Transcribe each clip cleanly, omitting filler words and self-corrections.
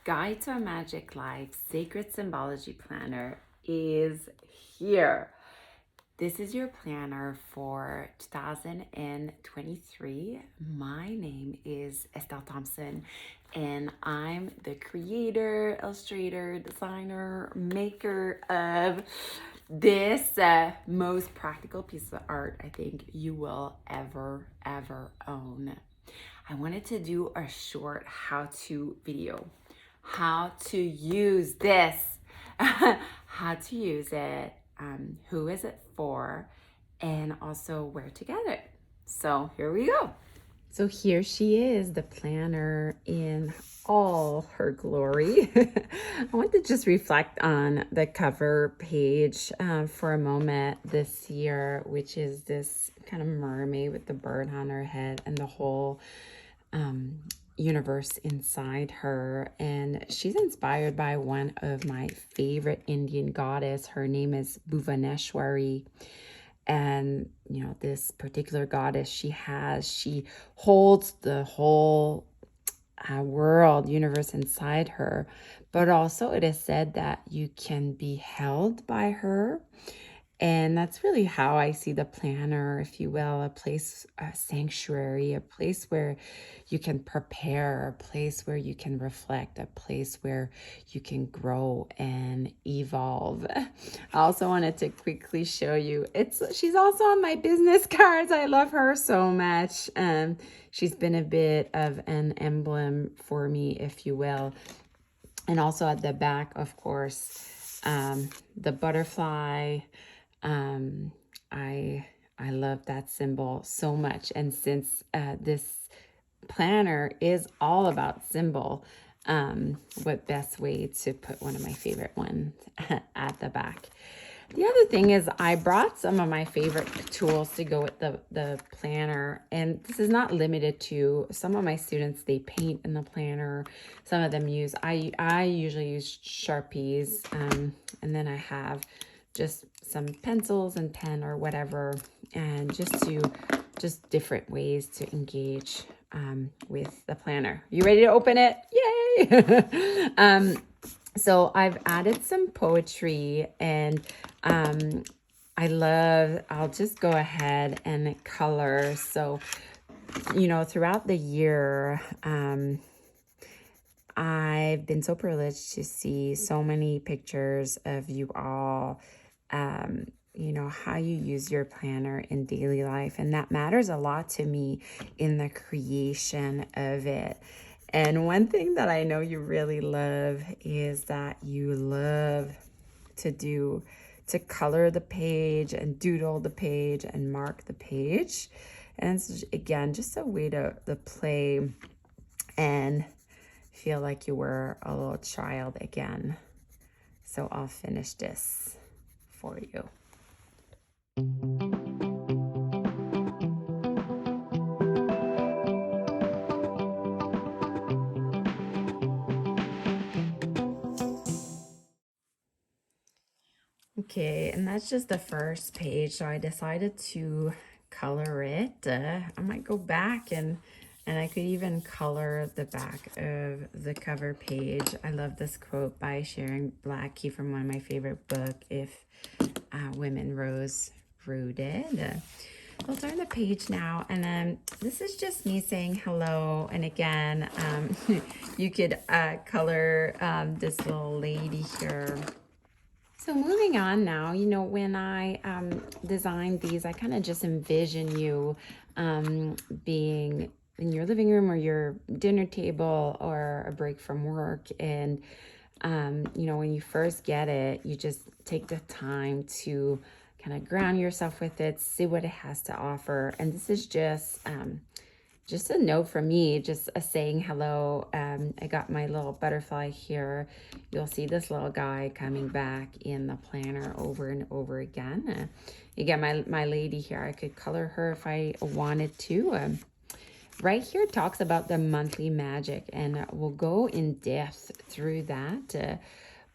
Guide to a Magic Life Sacred Symbology Planner is here. This is your planner for 2023. My name is Estelle Thompson, and I'm the creator, illustrator, designer, maker of this most practical piece of art I think you will ever own. I wanted to do a short how-to video. How to use this, how to use it, who is it for, and also where to get it. So here we go. So here she is, the planner in all her glory. I want to just reflect on the cover page for a moment this year, which is this kind of mermaid with the bird on her head and the whole universe inside her. And she's inspired by one of my favorite Indian goddess. Her name is Bhuvaneshwari. And you know, this particular goddess she holds the whole world, universe inside her. But also it is said that you can be held by her. And that's really how I see the planner, if you will, a place, a sanctuary, a place where you can prepare, a place where you can reflect, a place where you can grow and evolve. I also wanted to quickly show you, she's also on my business cards. I love her so much. She's been a bit of an emblem for me, if you will. And also at the back, of course, the butterfly. I love that symbol so much. And since this planner is all about symbol, what best way to put one of my favorite ones at the back. The other thing is I brought some of my favorite tools to go with the planner, and this is not limited to some of my students. They paint in the planner. Some of them use, I usually use Sharpies, and then I have just some pencils and pen or whatever, and just different ways to engage with the planner. You ready to open it? Yay! So I've added some poetry, and I'll just go ahead and color. So, you know, throughout the year, I've been so privileged to see so many pictures of you all, you know, how you use your planner in daily life. And that matters a lot to me in the creation of it. And one thing that I know you really love is that you love to color the page and doodle the page and mark the page. And it's, again, just a way to play and feel like you were a little child again. So I'll finish this for you. Okay, and that's just the first page. So I decided to color it. I might go back and I could even color the back of the cover page. I love this quote by Sharon Blackie from one of my favorite books, If Women Rose Rooted. We'll turn the page now, and then this is just me saying hello. And again, you could color this little lady here. So moving on now, you know, when I designed these, I kind of just envision you being in your living room or your dinner table or a break from work. And, you know, when you first get it, you just take the time to kind of ground yourself with it, see what it has to offer. And this is just a note from me, just a saying hello. I got my little butterfly here. You'll see this little guy coming back in the planner over and over again. Again, my lady here, I could color her if I wanted to. Right here it talks about the monthly magic, and we'll go in depth through that.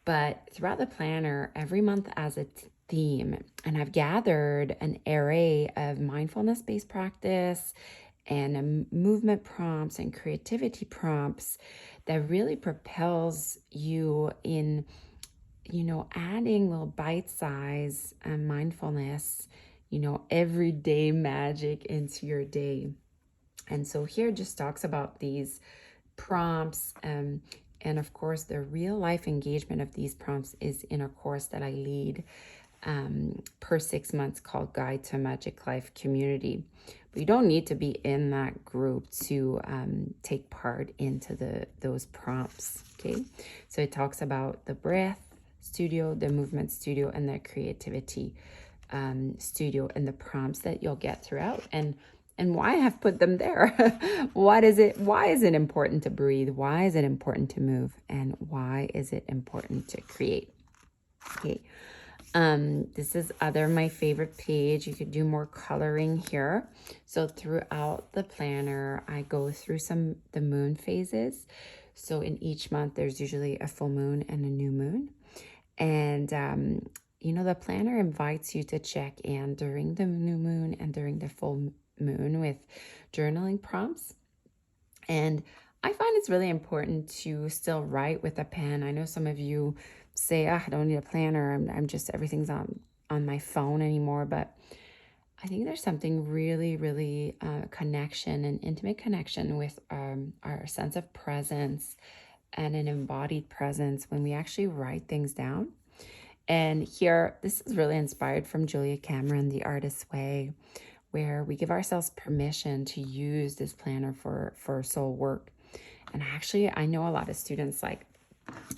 But throughout the planner, every month as a theme, and I've gathered an array of mindfulness-based practice and movement prompts and creativity prompts that really propels you in, adding little bite size and mindfulness, everyday magic into your day. And so here just talks about these prompts. And of course, the real life engagement of these prompts is in a course that I lead per 6 months called Guide to a Magic Life Community. But you don't need to be in that group to take part into those prompts. Okay, so it talks about the breath studio, the movement studio, and the creativity studio, and the prompts that you'll get throughout, and why I have put them there. Why is it important to breathe? Why is it important to move? And why is it important to create? Okay. This is my favorite page. You could do more coloring here. So throughout the planner, I go through the moon phases. So in each month, there's usually a full moon and a new moon. And, the planner invites you to check in during the new moon and during the full moon with journaling prompts. And I find it's really important to still write with a pen. I know some of you say, I don't need a planner. I'm just, everything's on my phone anymore. But I think there's something really, really connection, an intimate connection with our sense of presence and an embodied presence when we actually write things down. And here, this is really inspired from Julia Cameron, The Artist's Way, where we give ourselves permission to use this planner for soul work. And actually, I know a lot of students, like,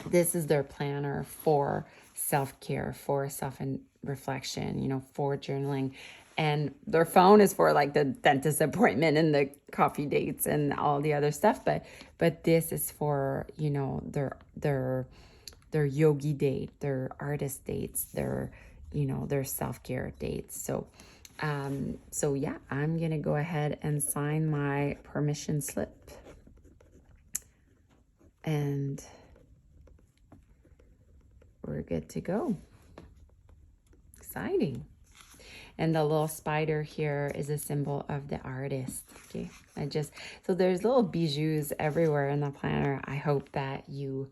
this is their planner for self-care, for self-reflection, for journaling. And their phone is for like the dentist appointment and the coffee dates and all the other stuff. But this is for, their yogi date, their artist dates, their self-care dates. So yeah, I'm gonna go ahead and sign my permission slip, and we're good to go. Exciting. And the little spider here is a symbol of the artist. Okay, so there's little bijoux everywhere in the planner. I hope that you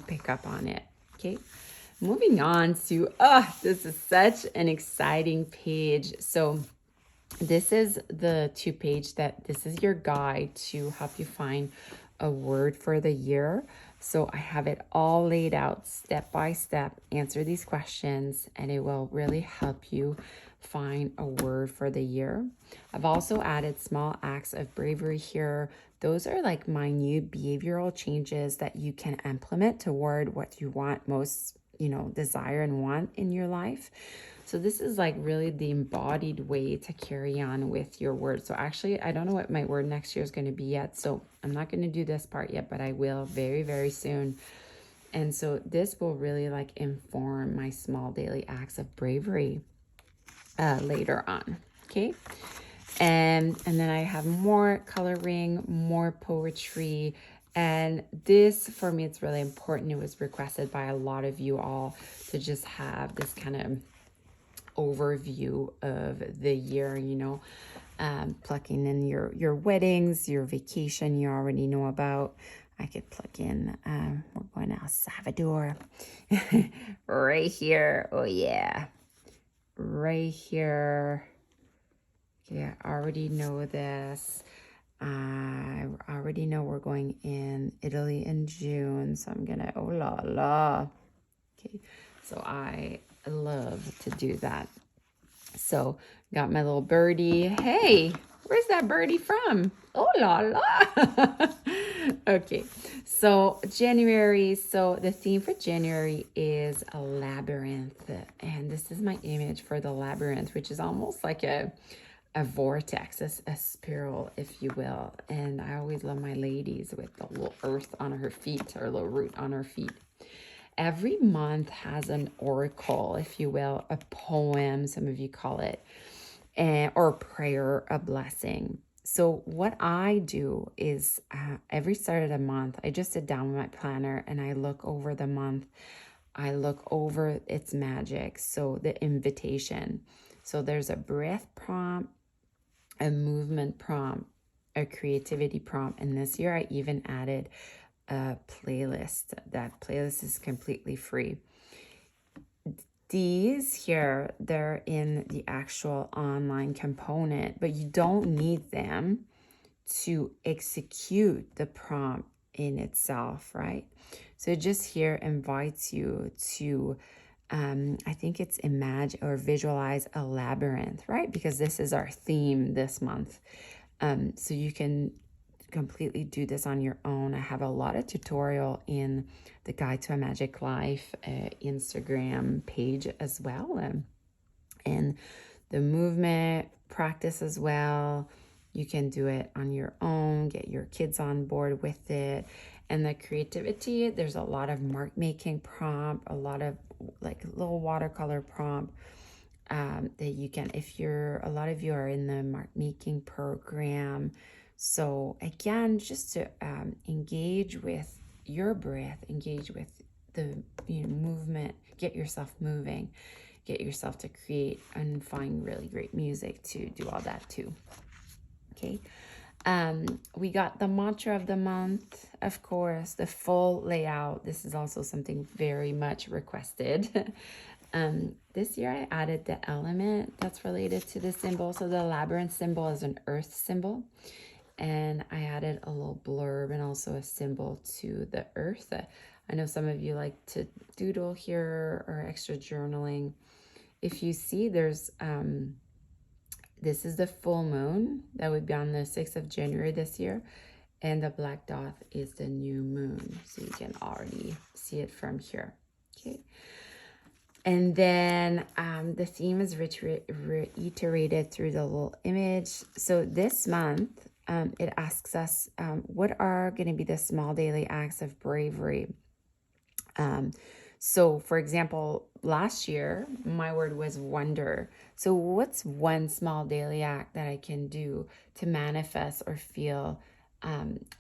pick up on it. Okay, moving on to, this is such an exciting page. So this is the 2-page this is your guide to help you find a word for the year. So I have it all laid out step by step. Answer these questions and it will really help you find a word for the year. I've also added small acts of bravery here. Those are like minute behavioral changes that you can implement toward what you want most, desire and want in your life. So this is like really the embodied way to carry on with your word. So actually, I don't know what my word next year is going to be yet. So I'm not going to do this part yet, but I will very, very soon. And so this will really like inform my small daily acts of bravery later on. Okay. And then I have more coloring, more poetry. And this, for me, it's really important. It was requested by a lot of you all to just have this kind of overview of the year, plucking in your weddings, your vacation you already know about. I could plug in, we're going to El Salvador right here. Oh yeah, right here. Okay, I already know this. I already know we're going in Italy in June, so I'm gonna, oh la la. Okay, so I love to do that. So got my little birdie. Hey, where's that birdie from? Oh la la. Okay, so January. So the theme for January is a labyrinth, and this is my image for the labyrinth, which is almost like a vortex, a spiral, if you will. And I always love my ladies with the little earth on her feet, or a little root on her feet. Every month has an oracle, if you will, a poem, some of you call it, or a prayer, a blessing. So what I do is every start of the month, I just sit down with my planner and I look over the month. I look over its magic, so the invitation. So there's a breath prompt, a movement prompt, a creativity prompt. And this year I even added a playlist. That playlist is completely free. These here, they're in the actual online component, but you don't need them to execute the prompt in itself, right? So just here invites you to, I think it's imagine or visualize a labyrinth, right? Because this is our theme this month. So you can completely do this on your own. I have a lot of tutorial in the Guide to a Magic Life Instagram page as well. And the movement practice as well. You can do it on your own, get your kids on board with it. And the creativity, there's a lot of mark making prompt, a lot of like little watercolor prompt that you can, if you're, a lot of you are in the mark making program. So again, just to engage with your breath, engage with the movement, get yourself moving, get yourself to create and find really great music to do all that too. Okay. We got the mantra of the month, of course, the full layout. This is also something very much requested. This year I added the element that's related to the symbol. So the labyrinth symbol is an earth symbol. And I added a little blurb and also a symbol to the earth. I know some of you like to doodle here or extra journaling. If you see, there's this is the full moon that would be on the 6th of January this year, and the black dot is the new moon, so you can already see it from here. Okay, and then the theme is reiterated through the little image. So this month it asks us what are going to be the small daily acts of bravery. So for example, last year, my word was wonder. So what's one small daily act that I can do to manifest or feel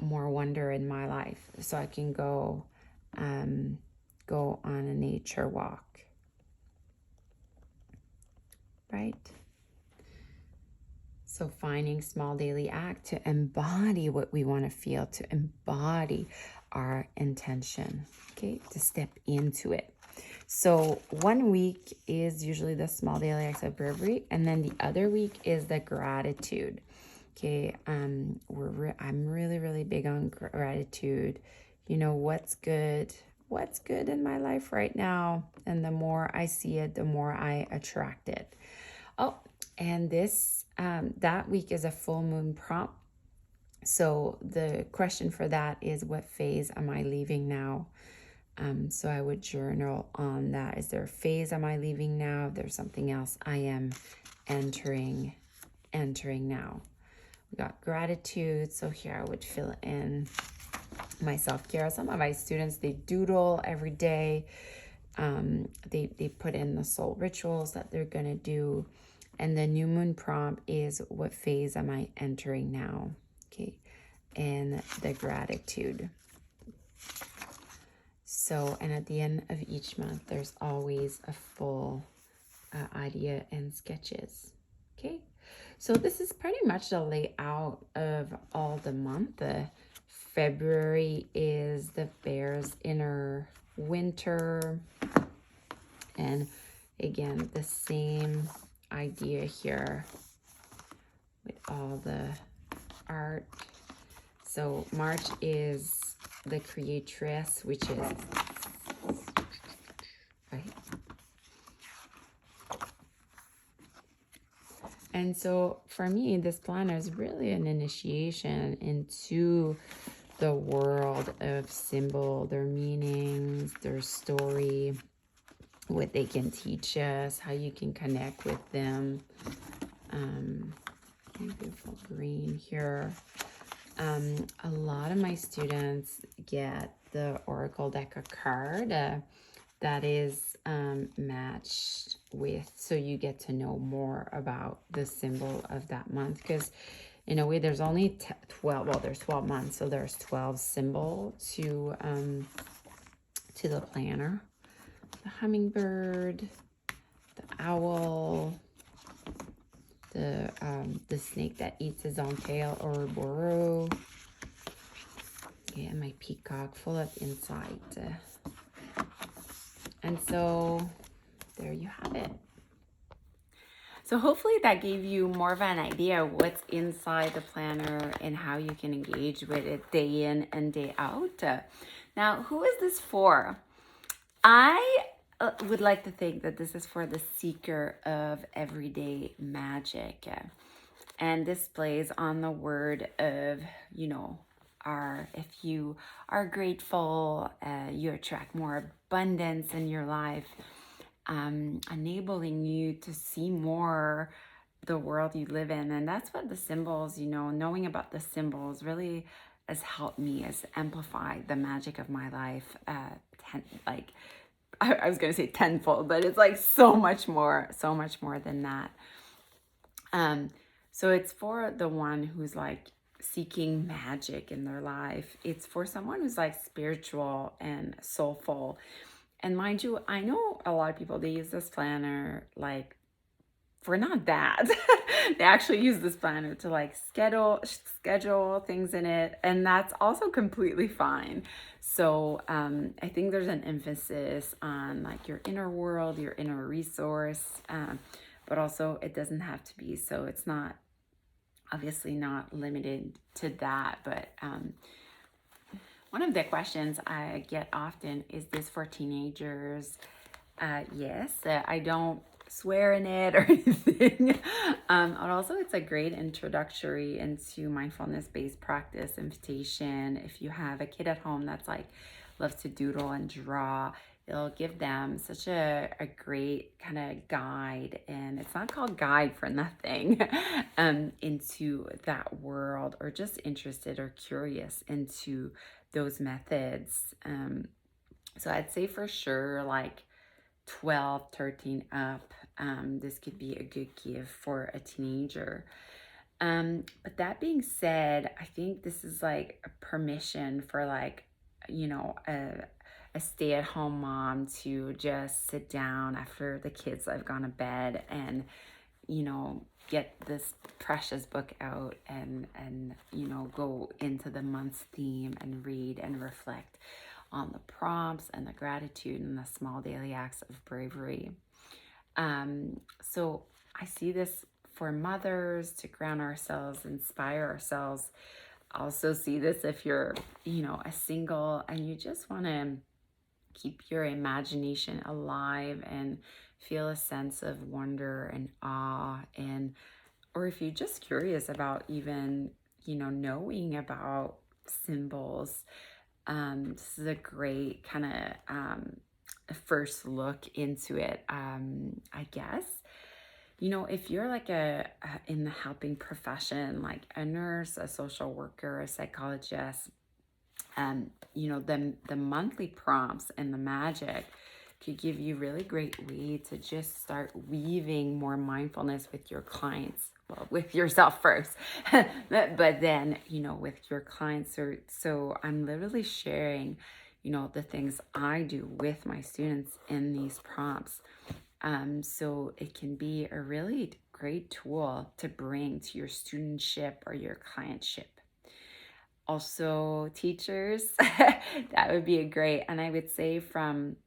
more wonder in my life? So I can go on a nature walk, right? So finding small daily act to embody what we want to feel, to embody our intention, okay, to step into it. So 1 week is usually the small daily acts of bravery, and then the other week is the gratitude. Okay, I'm really big on gratitude. You know, what's good in my life right now, and the more I see it, the more I attract it. Oh, and this that week is a full moon prompt. So the question for that is, what phase am I leaving now? So I would journal on that. Is there a phase am I leaving now? If there's something else I am entering now. We got gratitude. So here I would fill in my self-care. Some of my students, they doodle every day. They put in the soul rituals that they're gonna do. And the new moon prompt is, what phase am I entering now? Okay, and the gratitude. So, and at the end of each month, there's always a full idea and sketches. Okay, so this is pretty much the layout of all the month. February is the bear's inner winter. And again, the same idea here with all the art. So March is the creatress, which is right. And so for me, this planner is really an initiation into the world of symbol, their meanings, their story, what they can teach us, how you can connect with them. Beautiful green here. A lot of my students get the Oracle Deck a card that is matched with, so you get to know more about the symbol of that month, because in a way there's only 12, well, there's 12 months, so there's 12 symbol to the planner. The hummingbird, the owl, the snake that eats his own tail, Ouroboros. Yeah, my peacock full of insight. And so there you have it. So hopefully that gave you more of an idea of what's inside the planner and how you can engage with it day in and day out. Now, who is this for? I would like to think that this is for the seeker of everyday magic. And this plays on the word of, if you are grateful, you attract more abundance in your life, enabling you to see more the world you live in. And that's what the symbols, knowing about the symbols really has helped me, has amplified the magic of my life. I was going to say tenfold, but it's like so much more than that. So it's for the one who's like seeking magic in their life. It's for someone who's like spiritual and soulful. And mind you, I know a lot of people, they use this planner like for not that. They actually use this planner to like schedule things in it. And that's also completely fine. So I think there's an emphasis on like your inner world, your inner resource, but also it doesn't have to be. So it's not, obviously not limited to that, but one of the questions I get often is this for teenagers? Yes, I don't swear in it or anything. And also it's a great introductory into mindfulness-based practice invitation. If you have a kid at home that's like loves to doodle and draw, it'll give them such a great kind of guide, and it's not called guide for nothing, into that world, or just interested or curious into those methods. So I'd say for sure like 12, 13 up, this could be a good gift for a teenager. But that being said, I think this is like a permission for like, a stay-at-home mom to just sit down after the kids have gone to bed and, get this precious book out and go into the month's theme and read and reflect on the prompts and the gratitude and the small daily acts of bravery. So I see this for mothers to ground ourselves, inspire ourselves. I also see this if you're, a single and you just want to keep your imagination alive and feel a sense of wonder and awe, or if you're just curious about even, knowing about symbols. This is a great kind of first look into it, I guess. If you're like in the helping profession, like a nurse, a social worker, a psychologist, the monthly prompts and the magic could give you really great way to just start weaving more mindfulness with your clients. Well, with yourself first, but then, with your clients. So I'm literally sharing, the things I do with my students in these prompts. So it can be a really great tool to bring to your studentship or your clientship. Also, teachers, that would be a great, and I would say from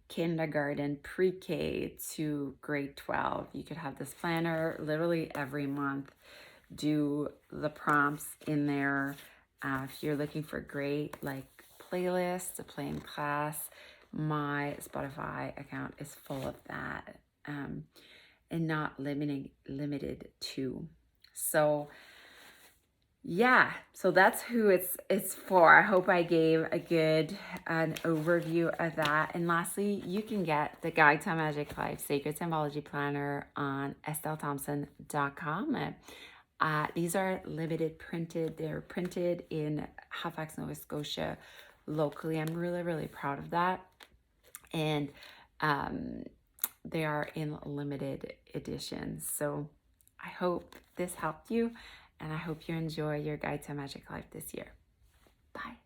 kindergarten, pre-K to grade 12, you could have this planner literally every month. Do the prompts in there. If you're looking for great like playlists to play in class, my Spotify account is full of that, and not limited to. So yeah, so that's who it's for. I hope I gave an overview of that. And lastly, you can get the Guide to a Magic Life Sacred Symbology Planner on estellethompson.com. These are limited printed. They're printed in Halifax, Nova Scotia, locally. I'm really, really proud of that. And they are in limited editions. So I hope this helped you. And I hope you enjoy your Guide to a Magic Life this year. Bye.